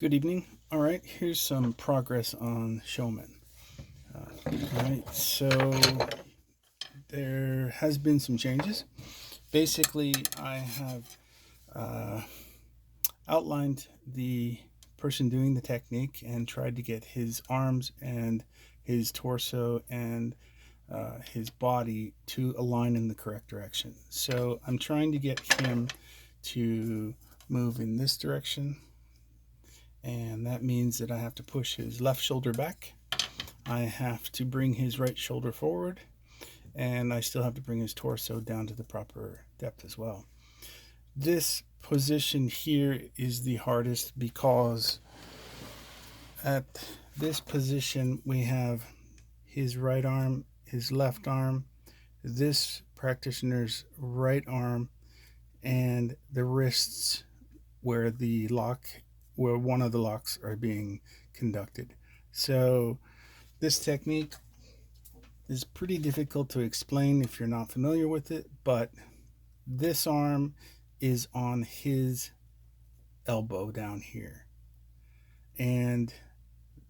Good evening. All right, here's some progress on Shomen. All right, so there has been some changes. Basically, I have uh, outlined the person doing the technique and tried to get his arms and his torso and his body to align in the correct direction. So I'm trying to get him to move in this direction, and that means that I have to push his left shoulder back. I have to bring his right shoulder forward, and I still have to bring his torso down to the proper depth as well. This position here is the hardest because at this position we have his right arm, his left arm, this practitioner's right arm, and the wrists where one of the locks are being conducted. So this technique is pretty difficult to explain if you're not familiar with it, but this arm is on his elbow down here, and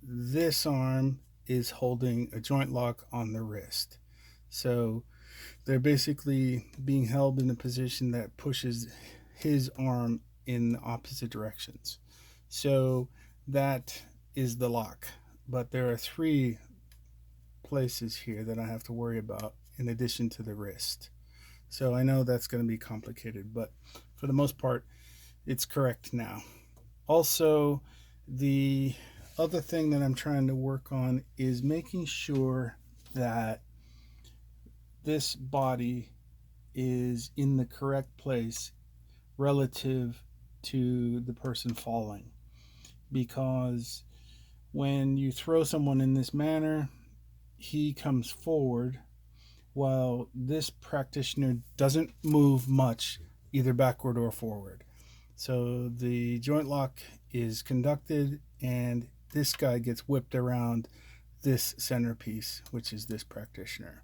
this arm is holding a joint lock on the wrist. So they're basically being held in a position that pushes his arm in the opposite directions. So that is the lock. But there are three places here that I have to worry about in addition to the wrist. So I know that's going to be complicated, but for the most part, it's correct now. Also, the other thing that I'm trying to work on is making sure that this body is in the correct place relative to the person falling. Because when you throw someone in this manner, he comes forward while this practitioner doesn't move much either backward or forward. So the joint lock is conducted and this guy gets whipped around this centerpiece, which is this practitioner.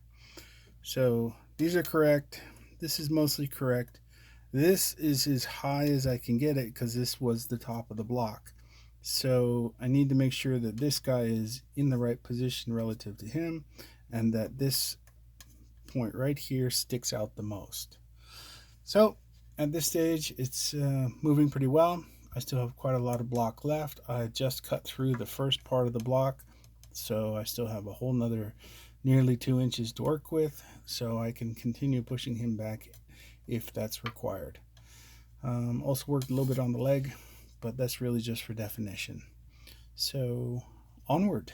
So these are correct. This is mostly correct. This is as high as I can get it because this was the top of the block. So I need to make sure that this guy is in the right position relative to him and that this point right here sticks out the most. So at this stage, it's moving pretty well. I still have quite a lot of block left. I just cut through the first part of the block, so I still have a whole nother nearly 2 inches to work with, so I can continue pushing him back if that's required. Also worked a little bit on the leg, but that's really just for definition. So onward.